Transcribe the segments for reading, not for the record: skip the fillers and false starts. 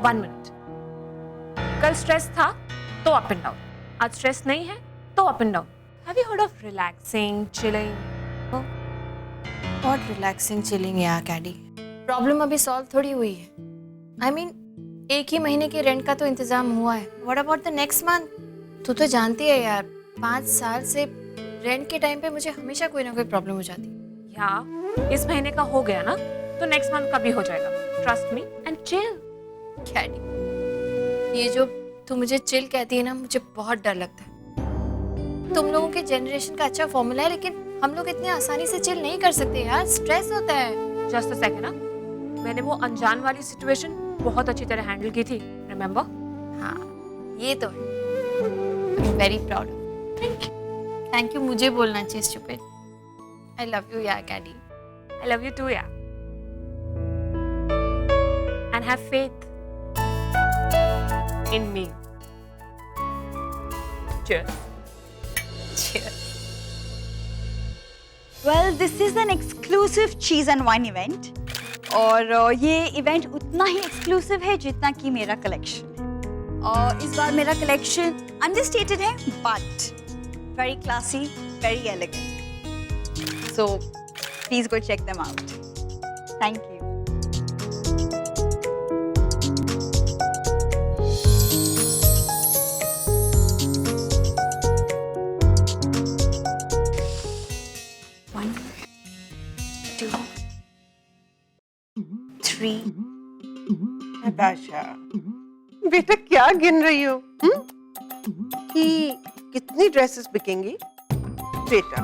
1 minute. कल stress था तो अप एंड डाउन, आज स्ट्रेस नहीं है तो up and down. Have you heard of relaxing, chilling? What relaxing chilling यार कैडी, प्रॉब्लम अभी सॉल्व थोड़ी हुई है। आई मीन एक ही महीने के रेंट का तो इंतजाम हुआ है, what about the next month? तू तो जानती है यार 5 साल से रेंट के टाइम पे मुझे हमेशा कोई ना कोई प्रॉब्लम हो जाती है। या इस महीने का हो गया ना तो नेक्स्ट मंथ का भी हो जाएगा। Trust me and chill. कैडी, ये जो तू मुझे चिल कहती है ना, मुझे बहुत डर लगता है। तुम लोगों के जनरेशन का अच्छा फॉर्मूला है, लेकिन हम लोग इतने आसानी से चिल नहीं कर सकते यार, स्ट्रेस होता है। जस्ट अ सेकंड ना, मैंने वो अनजान वाली सिचुएशन बहुत अच्छी तरह हैंडल की थी, रिमेंबर? हाँ ये तो है, I am very proud. Thank you मुझे बोलना चाहिए स्टूपिड। आई लव यू यार कैडी। I love you too, yeah. And have faith in me. Cheers. Cheers. Well, this is an exclusive cheese and wine event. और ये event उतना ही exclusive है जितना कि मेरा कलेक्शन है। और इस बार मेरा कलेक्शन अंडरस्टेटेड है but very classy, very elegant. So please go check them out. Thank you. One, 2, 3। Natasha, बेटा क्या गिन रही हो? कि कितनी ड्रेसेस बिकेंगी? बेटा,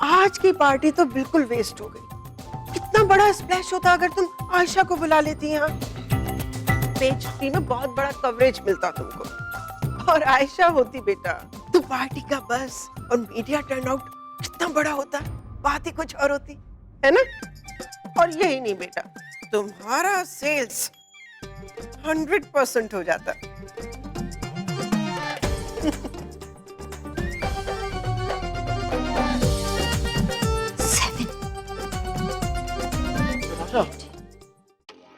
आज की पार्टी तो बिल्कुल वेस्ट हो गई। कितना बड़ा स्प्लैश होता अगर तुम आयशा को बुला लेती यहाँ। पेज 3 में बहुत बड़ा कवरेज मिलता तुमको। और आयशा होती बेटा तो पार्टी का बस और मीडिया टर्नआउट कितना बड़ा होता, बात ही कुछ और होती है ना। और यही नहीं बेटा, तुम्हारा सेल्स 100% हो जाता।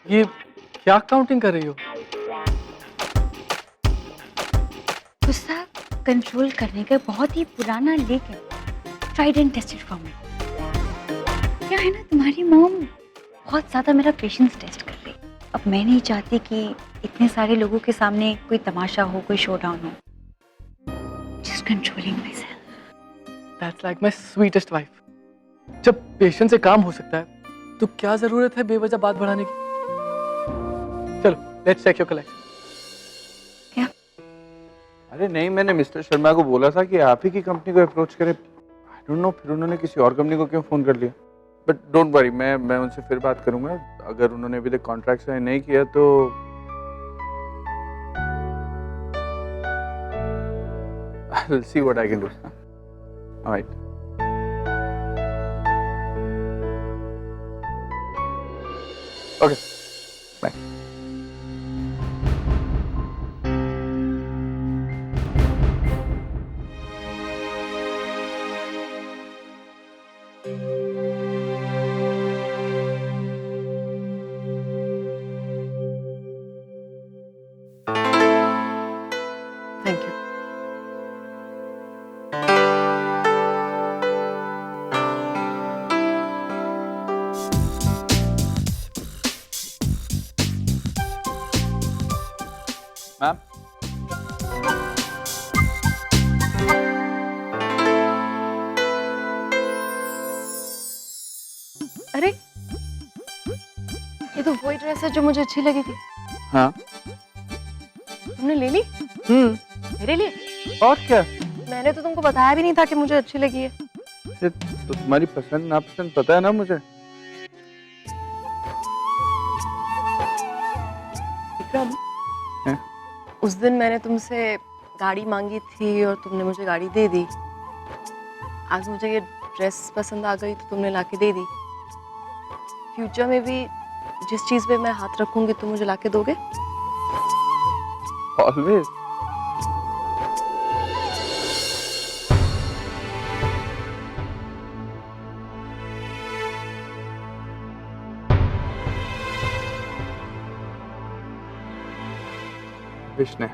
ये क्या काउंटिंग कर रही हो? गुस्सा कंट्रोल करने का बहुत ही पुराना लेकिन ट्राइड एंड टेस्टेड फॉर्मूला। क्या है ना, तुम्हारी मॉम बहुत ज्यादा मेरा पेशेंस टेस्ट कर रही। अब मैं नहीं चाहती कि इतने सारे लोगों के सामने कोई तमाशा हो, कोई शोडाउन हो। Just controlling my self. That's like my sweetest wife. जब पेशेंस से काम हो सकता है तो क्या जरूरत है बेवजह बात बढ़ाने की? चलो लेट्स चेक योर कलेक्शन। क्या? अरे नहीं, मैंने मिस्टर शर्मा को बोला था कि आप ही की कंपनी को अप्रोच करें। आई डोंट नो फिर उन्होंने किसी और कंपनी को क्यों फोन कर लिया। बट डोंट वरी, मैं उनसे फिर बात करूंगा। अगर उन्होंने अभी तक कॉन्ट्रैक्ट साइन नहीं किया तो I will see what I can do. Alright, okay, bye. Thank you. Ma'am, अरे ये तो वही ड्रेस है जो मुझे अच्छी लगी थी। हाँ, तुमने ले ली मेरे लिए? और क्या? मैंने तो तुमको बताया भी नहीं था कि मुझे अच्छी लगी है। ये तो तुम्हारी पसंद नापसंद पता है ना मुझे। विक्रम, हैं? उस दिन मैंने तुमसे गाड़ी मांगी थी और तुमने मुझे गाड़ी दे दी। आज मुझे ये ड्रेस पसंद आ गई तो तुमने लाके दे दी। फ्यूचर में भी जिस चीज पे मैं हाथ रखूंगी तुम मुझे लाके दोगे? ऑलवेज। विष्णु।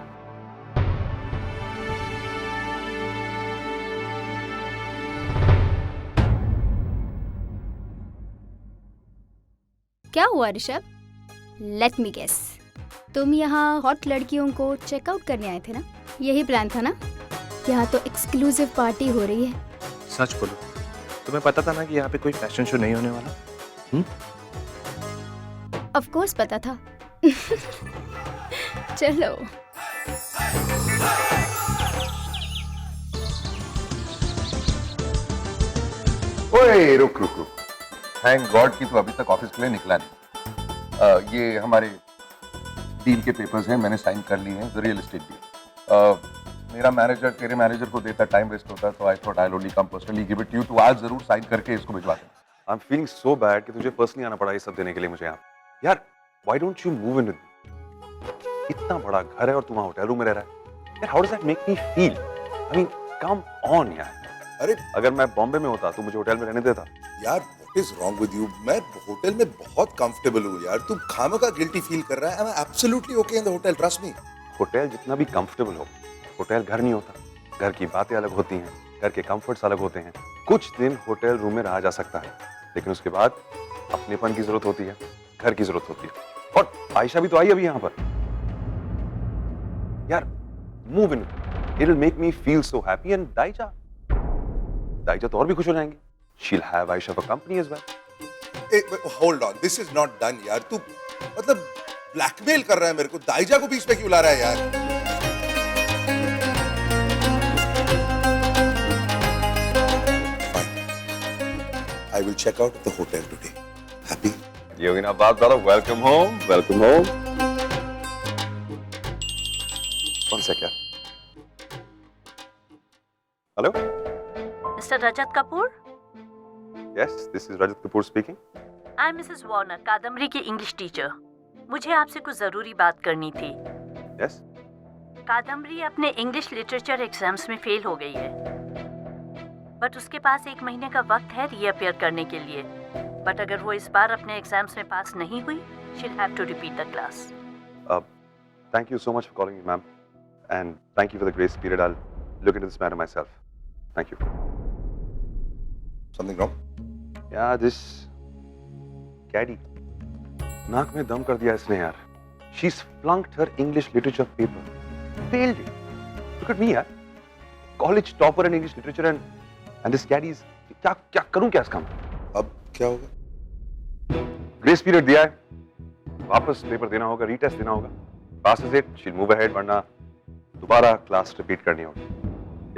क्या हुआ ऋषभ? लेट मी गेस, तुम यहाँ हॉट लड़कियों को चेकआउट करने आए थे ना? यही प्लान था ना? यहाँ तो एक्सक्लूसिव पार्टी हो रही है। सच बोलो, तुम्हें पता था ना कि यहाँ पे कोई फैशन शो नहीं होने वाला? ऑफ कोर्स पता था। चलो। ओए रुक रुक रुक, थैंक गॉड कि तू अभी तक ऑफिस के लिए निकला नहीं। ये हमारे डील के पेपर्स हैं, मैंने साइन कर लिए हैं, द रियल एस्टेट डील। मेरा मैनेजर तेरे मैनेजर को देता, टाइम वेस्ट होता, तो I thought I will only come personally give it you. तो आज जरूर साइन करके इसको भिजवा दे। I am feeling so bad कि तुझे पर्सनली आना पड़ा ये सब देने के लिए मुझे यहाँ। यार, why don't you move in with me? इतना बड़ा घर है और तू वहाँ होटल रूम में रह रहा है। यार, how does that make me feel? I mean, come on यार। अरे अगर मैं बॉम्बे में होता तो मुझे होटल में रहने देता। यार, what is wrong with you? मैं होटल में बहुत कंफर्टेबल हूँ यार। तू खामखा गिल्टी फील कर रहा है। I am absolutely okay in the hotel, trust me. Hotel जितना भी कंफर्टेबल हो, होटल घर नहीं होता। घर की बातें अलग होती हैं, घर के कंफर्ट्स अलग होते हैं। कुछ दिन होटल रूम में रहा जा सकता है, लेकिन उसके बाद अपनेपन की जरूरत होती है, घर की जरूरत होती है। और आयशा भी तो आई अभी यहाँ पर। यार, move in, it will make me feel so happy. And दाइजा तो और भी खुश हो जाएंगे। She'll have Ayesha for company as well. Hold on, this is not done यार। तू मतलब ब्लैकमेल कर रहा है मेरे को। दाइजा को बीच में क्यों ला रहा है यार? I will check out of the hotel today. Happy? योगिना बात brother, welcome home, welcome home. One second. Hello? Mr. Rajat Kapoor? Yes, this is Rajat Kapoor speaking. I'm Mrs. Warner, Kadambari की इंग्लिश टीचर। मुझे आपसे कुछ जरूरी बात करनी थी। Yes? Kadambari अपने इंग्लिश लिटरेचर एग्जाम्स में फेल हो गई है, बट उसके पास 1 महीने का वक्त है रीअपियर करने के लिए। बट अगर वो इस बार अपने एग्जाम्स में पास नहीं हुई, she'll have to repeat the class. Thank you so much for calling me, ma'am. And thank you for the grace period. I'll look into this matter myself. Thank you. Something wrong? Yeah, this caddy. नाक में दम कर दिया इसने यार. She's flunked her English literature paper. Failed it. Look at me यार. College topper in English literature and this caddy is क्या करूं क्या इसका? अब क्या होगा? ग्रेस पीरियड दिया है, वापस पेपर देना होगा, रीटेस्ट देना होगा। passes it, she'll move ahead, वरना दोबारा क्लास रिपीट करनी होगी।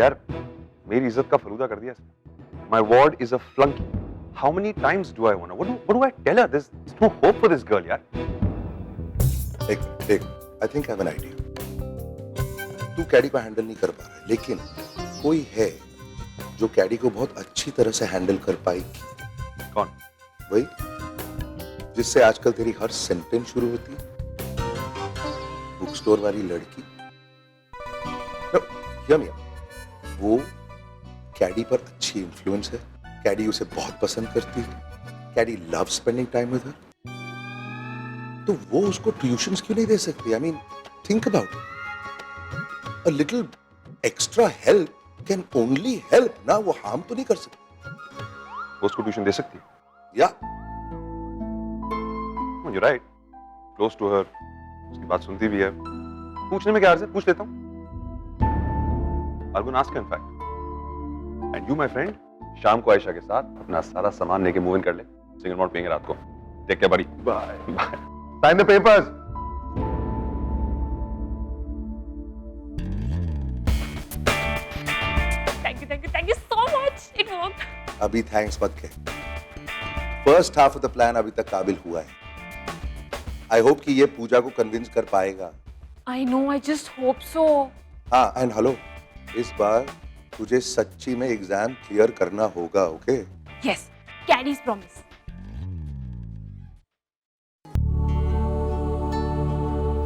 यार, मेरी इज्जत का फलूदा कर दिया इसने। My ward is a flunky. How many times do I want? What do I tell her? There's no hope for this girl, यार। देख, I think I have an idea. तू कैडी को हैंडल नहीं कर पा रहा है, लेकिन कोई है जो कैडी को बहुत अच्छी तरह से हैंडल कर पाएगी। कौन? वही जिससे आजकल तेरी हर सेंटेंस शुरू होती है, बुक स्टोर वाली लड़की। वो कैडी पर अच्छी इन्फ्लुएंस है, कैडी उसे बहुत पसंद करती है, Caddy love spending time with her. तो वो उसको ट्यूशंस क्यों नहीं दे सकती? I mean, think about it. A little extra help can only help ना, वो हार्म तो नहीं कर सकती। वो उसको ट्यूशन दे सकती है? या You're right. Close to her. उसकी बात सुनती भी है। पूछने में क्या अर्ज है? पूछ लेता हूँ। I'll go and ask her in fact. And you, my friend, शाम को आयशा के साथ अपना सारा सामान लेके मूव इन कर ले। सिंगल मॉड पियेंगे रात को। Take care, buddy. Bye. Bye. Sign the papers. Thank you so much. It worked. अभी थैंक्स मत कह। First half of the plan अभी तक काबिल हुआ है। आई होप कि ये पूजा को कन्विंस कर पाएगा। I know. I just hope so. हाँ, एंड हेलो, इस बार तुझे सच्ची में एग्जाम क्लियर करना होगा, okay? Yes. Caddy's promise.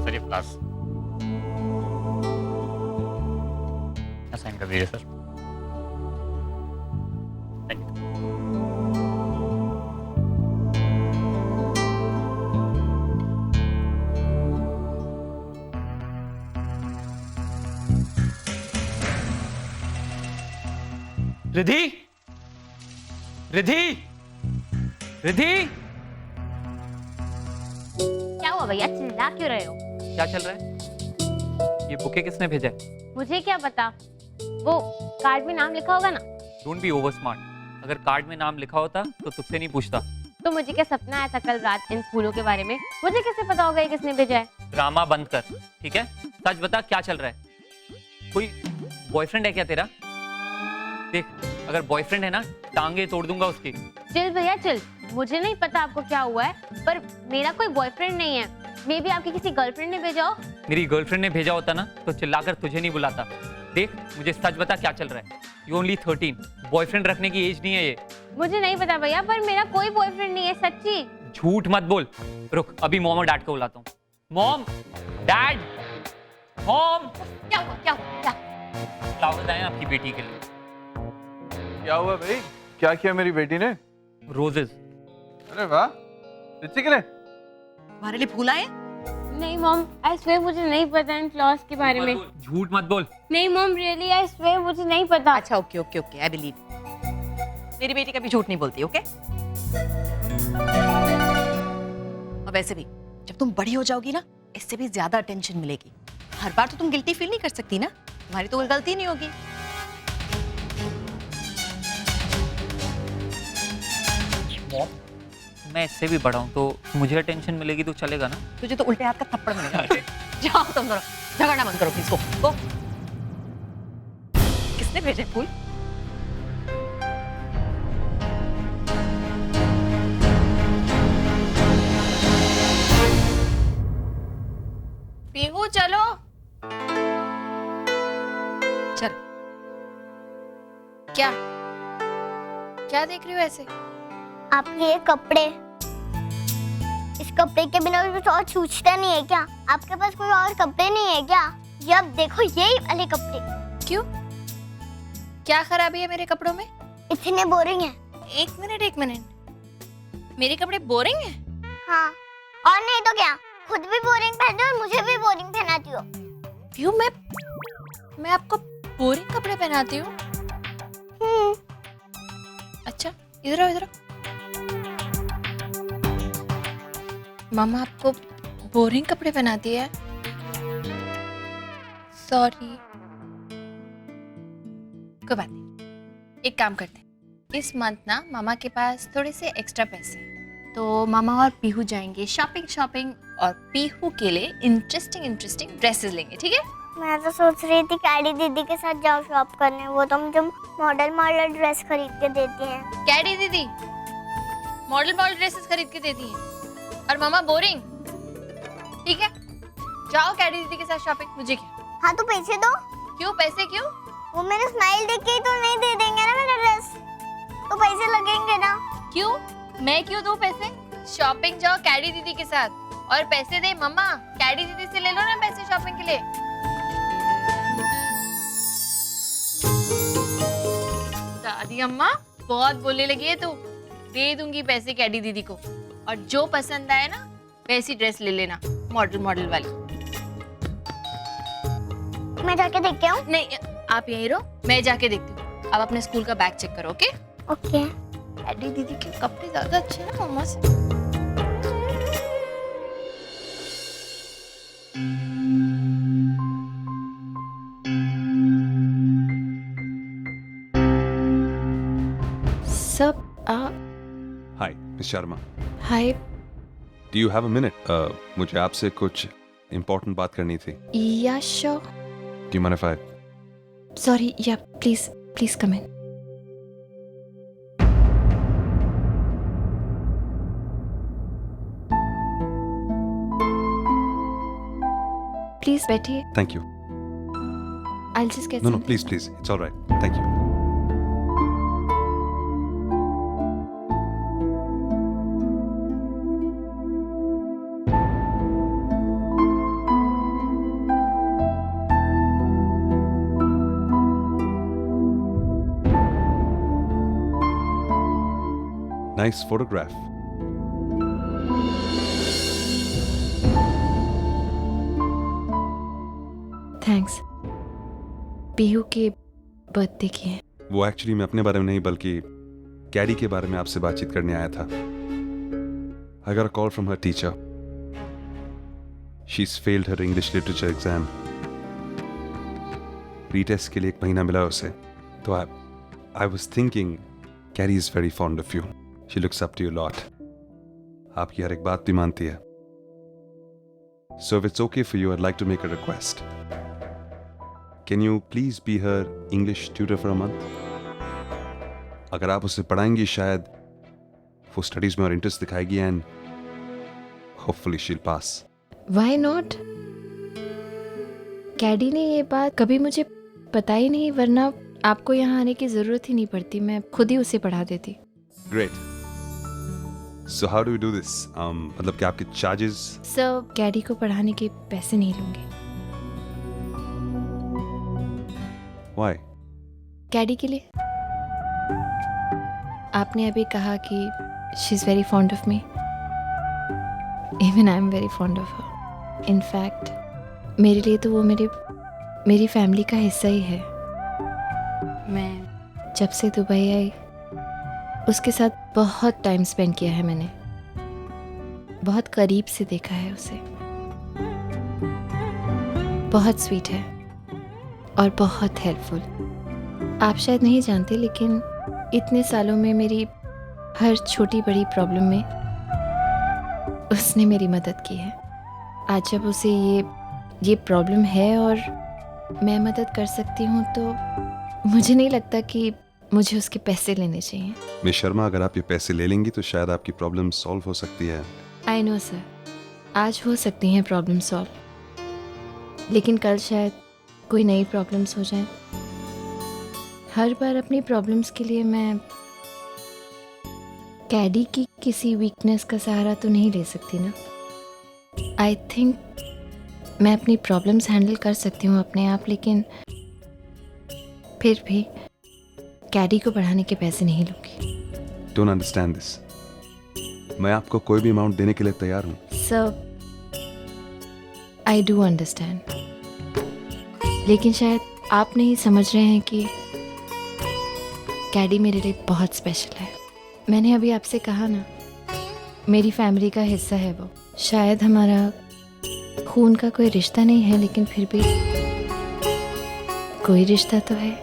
Sir ये क्लास असाइन कर दीजिए sir. Thank you. Riddhi, Riddhi, Riddhi, क्या हुआ भैया, चिल्ला क्यों रहे हो? क्या चल रहा है? ये बुके किसने भेजा है? मुझे क्या पता, वो कार्ड में नाम लिखा होगा ना। Don't be over smart. अगर कार्ड में नाम लिखा होता तो तुझसे नहीं पूछता। तो मुझे क्या सपना आया था कल रात इन फूलों के बारे में? मुझे कैसे पता होगा ये किसने भेजा है? ड्रामा बंद कर, ठीक है? सच बता, क्या चल रहा है? कोई बॉयफ्रेंड है क्या तेरा? देख, अगर बॉयफ्रेंड है ना, टांगे तोड़ दूंगा उसकी। चिल भैया चिल, मुझे नहीं पता आपको क्या हुआ है, पर मेरा कोई बॉयफ्रेंड नहीं है। मे बी आपकी किसी गर्लफ्रेंड ने भेजा हो। मेरी गर्लफ्रेंड ने भेजा होता ना तो चिल्लाकर तुझे नहीं बुलाता। देख, मुझे सच बता क्या चल रहा है। यू ओनली 13, बॉयफ्रेंड रखने की एज नहीं है ये। मुझे नहीं पता भैया, पर मेरा कोई बॉयफ्रेंड नहीं है, सच्ची। झूठ मत बोल। रुक, अभी मॉम और डैड को बुलाता हूँ। Mom, dad, mom. क्या हुआ, क्या हुआ, क्या? फ्लावर्स आए हैं आपकी बेटी के लिए। क्या हुआ भाई? क्या किया मेरी बेटी ने? रोजेस। अरे वाह, रिची के लिए? हमारे लिए फूल आए? नहीं मॉम, आई स्वेयर मुझे नहीं पता इन फ्लावर्स के बारे में। झूठ मत बोल। नहीं मॉम, रियली आई स्वेयर मुझे नहीं पता। अच्छा okay okay okay, I believe. मेरी बेटी कभी झूठ नहीं बोलती, ओके? और वैसे भी जब तुम बड़ी हो जाओगी ना, इससे भी ज्यादा अटेंशन मिलेगी। हर बार तो तुम गिल्टी फील नहीं कर सकती ना, तुम्हारी तो कोई गलती नहीं होगी। मॉम, मैं इससे भी बड़ा हूँ तो मुझे अटेंशन मिलेगी तो चलेगा ना? तुझे तो उल्टे हाथ का थप्पड़ मिलेगा। जाओ तुम दोनों, झगड़ना बंद करो प्लीज। गो। किसने भेजे फूल? पीहू चलो। चल। क्या क्या देख रही हो ऐसे? आपके ये कपड़े, इस कपड़े के बिना कुछ और सूझता नहीं है क्या? आपके पास कोई और कपड़े नहीं है क्या? ये अब देखो, यही वाले कपड़े। क्यों, क्या खराबी है मेरे कपड़ों में? इतने बोरिंग है। एक मिनट, मेरे कपड़े बोरिंग है? हाँ, और नहीं तो क्या, खुद भी बोरिंग पहनती हो और मुझे भी बोरिंग पहनाती हो। क्यों, मैं आपको बोरिंग कपड़े पहनाती हूँ? अच्छा, इधर आओ, इधर आओ। मामा आपको बोरिंग कपड़े पहनाती है? सॉरी, कोई बात नहीं। एक काम करते हैं, इस मंथ ना मामा के पास थोड़े से एक्स्ट्रा पैसे हैं, तो मामा और पीहू जाएंगे शॉपिंग और पीहू के लिए इंटरेस्टिंग ड्रेसेस लेंगे, ठीक है? मैं तो सोच रही थी कैडी दीदी के साथ जाओ शॉप करने, वो तो मुझे मॉडल ड्रेस खरीद के देती हैं। कैडी दीदी मॉडल ड्रेसेस खरीद के देती हैं और मामा बोरिंग? ठीक है, जाओ कैडी दीदी के साथ शॉपिंग। मुझे क्या? हाँ तो पैसे दो। क्यों पैसे क्यों? वो मेरे स्माइल देख के ही तो नहीं दे देंगे ना मेरा ड्रेस, तो पैसे लगेंगे ना। क्यों, मैं क्यों दूं पैसे? शॉपिंग जाओ कैडी दीदी के साथ और पैसे दे मम्मा। कैडी दीदी से ले लो ना पैसे शॉपिंग के लिए। दादी अम्मा बहुत बोलने लगी है, तो दे दूंगी पैसे कैडी दीदी को, और जो पसंद आए ना वैसी ड्रेस ले लेना, मॉडल वाली। मैं जाके देख के आऊं? नहीं, आप यहीं रहो, मैं जाके देखती हूँ। आप अपने स्कूल का बैग चेक करो, ओके? ओके। कैडी दीदी के कपड़े ज्यादा अच्छे हैं ना मम्मा से। सब hi miss Sharma, hi. Do you have a minute? मुझे आपसे कुछ इम्पोर्टेंट बात करनी थी। या sure. Do you mind if I? Sorry, या प्लीज कम इन। प्लीज बैठिए। Thank you. I'll just get No, something. please, it's all right. Thank you. Nice photograph. Thanks. Pihu के बर्थडे की है। वो एक्चुअली मैं अपने बारे में नहीं बल्कि कैडी के बारे में आपसे बातचीत करने आया था। I got a call from her teacher. She's failed her English literature exam. Retest के लिए 1 महीना मिला उसे। तो I was thinking, Carrie is very fond of you. She looks up to you a lot. आपकी हर एक बात भी मानती है। So if it's okay for you, I'd like to make a request. Can you please be her English tutor for a month? अगर आप उसे पढ़ाएंगी शायद वो स्टडीज में और इंटरेस्ट दिखाएगी एंड होपफुली शील पास। Why not? कैडी ने ये बात कभी मुझे पता ही नहीं, वरना आपको यहाँ आने की जरूरत ही नहीं पड़ती, मैं खुद ही उसे पढ़ा देती। Great. So how do we do this? मतलब कि आपके चार्जेस? सर, कैडी को पढ़ाने के पैसे नहीं लूंगी। Why? कैडी के लिए। आपने अभी कहा कि she is very fond of me, even I am very fond of her. In fact मेरे लिए तो वो मेरी फैमिली का हिस्सा ही है। मैं जब से दुबई आई उसके साथ बहुत टाइम स्पेंड किया है मैंने, बहुत करीब से देखा है उसे। बहुत स्वीट है और बहुत हेल्पफुल। आप शायद नहीं जानते लेकिन इतने सालों में मेरी हर छोटी बड़ी प्रॉब्लम में उसने मेरी मदद की है। आज जब उसे ये प्रॉब्लम है और मैं मदद कर सकती हूँ तो मुझे नहीं लगता कि मुझे उसके पैसे लेने चाहिए। मिस शर्मा, अगर आप ये पैसे ले लेंगी तो शायद आपकी प्रॉब्लम सॉल्व हो सकती है। आई नो सर, आज हो सकती हैं प्रॉब्लम सॉल्व, लेकिन कल शायद कोई नई प्रॉब्लम्स हो जाए। हर बार अपनी प्रॉब्लम्स के लिए मैं कैडी की किसी वीकनेस का सहारा तो नहीं ले सकती ना। आई थिंक मैं अपनी प्रॉब्लम्स हैंडल कर सकती हूँ अपने आप, लेकिन फिर भी कैडी को पढ़ाने के पैसे नहीं लूँगी। Don't understand this. मैं आपको कोई भी अमाउंट देने के लिए तैयार हूँ। सर, आई डू अंडरस्टैंड, लेकिन शायद आप नहीं समझ रहे हैं कि कैडी मेरे लिए बहुत स्पेशल है। मैंने अभी आपसे कहा ना, मेरी फैमिली का हिस्सा है वो। शायद हमारा खून का कोई रिश्ता नहीं है, लेकिन फिर भी कोई रिश्ता तो है।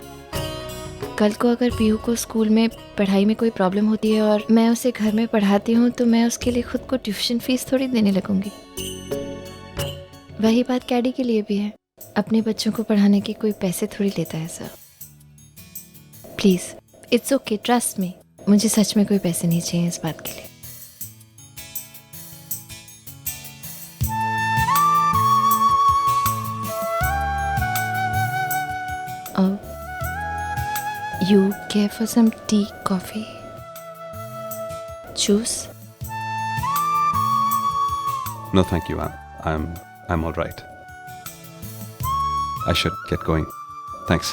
कल को अगर पीहू को स्कूल में पढ़ाई में कोई प्रॉब्लम होती है और मैं उसे घर में पढ़ाती हूँ तो मैं उसके लिए खुद को ट्यूशन फीस थोड़ी देने लगूंगी। वही बात कैडी के लिए भी है। अपने बच्चों को पढ़ाने के कोई पैसे थोड़ी लेता है sir. Please, it's okay, trust me. मुझे सच में कोई पैसे नहीं चाहिए इस बात के लिए। You care for some tea, coffee, juice? No, thank you. I'm all right. I should get going. Thanks.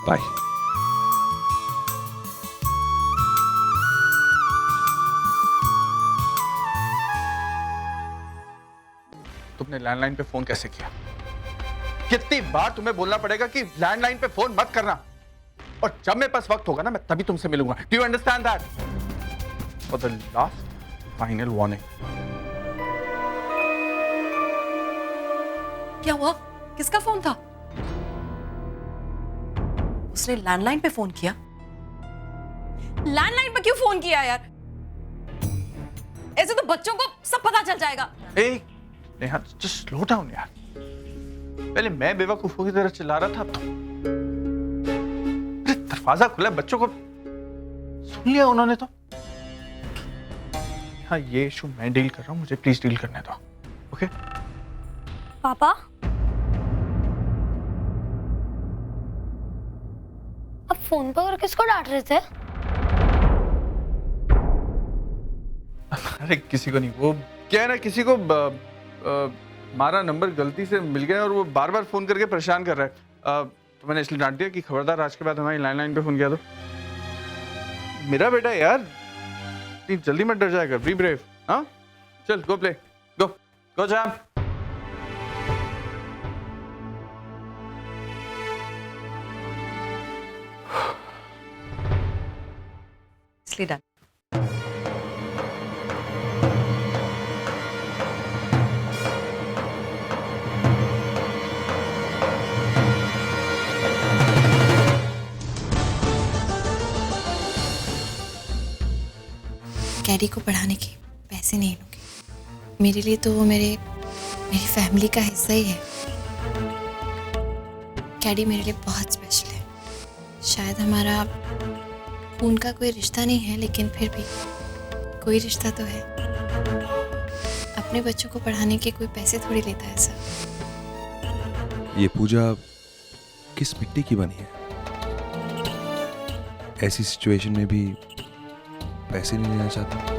Bye. तुमने लैंडलाइन पे फोन कैसे किया? कितनी बार तुम्हें बोलना पड़ेगा कि लैंडलाइन पे फोन मत करना, और जब मेरे पास वक्त होगा ना मैं तभी तुमसे मिलूंगा। Do you understand that? For the last final warning. क्या हुआ? किसका फोन था? उसने लैंडलाइन पे फोन किया? लैंडलाइन पे क्यों फोन किया यार? ऐसे तो बच्चों को सब पता चल जाएगा। ए नेहा, जस्ट स्लो डाउन यार। पहले मैं बेवकूफों की तरह चिल्ला रहा था, अब तो दरवाजा खुला, बच्चों को सुन लिया उन्होंने तो। हाँ, ये इशू मैं डील कर रहा हूँ, मुझे प्लीज डील करने दो। ओके पापा, अब फोन पर किसको डांट रहे थे? अरे किसी को नहीं, वो क्या है ना, किसी को हमारा नंबर गलती से मिल गया और वो बार बार फोन करके परेशान कर रहा है। तो मैंने इसलिए डांट दिया कि खबरदार आज के बाद हमारी लैंडलाइन पे फोन किया तो। मेरा बेटा यार, इतनी जल्दी मत डर जाएगा। Be brave. हाँ, चल go play, go go jam. Nicely done. Caddy को पढ़ाने के पैसे नहीं लूँगी। मेरे लिए तो वो मेरी फैमिली का हिस्सा ही है। कैडी मेरे लिए बहुत स्पेशल है। शायद हमारा खून का कोई रिश्ता नहीं है, लेकिन फिर भी कोई रिश्ता तो है। अपने बच्चों को पढ़ाने के कोई पैसे थोड़ी लेता है सर। ये पूजा किस मिट्टी की बनी है? ऐसी सिचुएशन में भी पैसे नहीं लेना चाहता।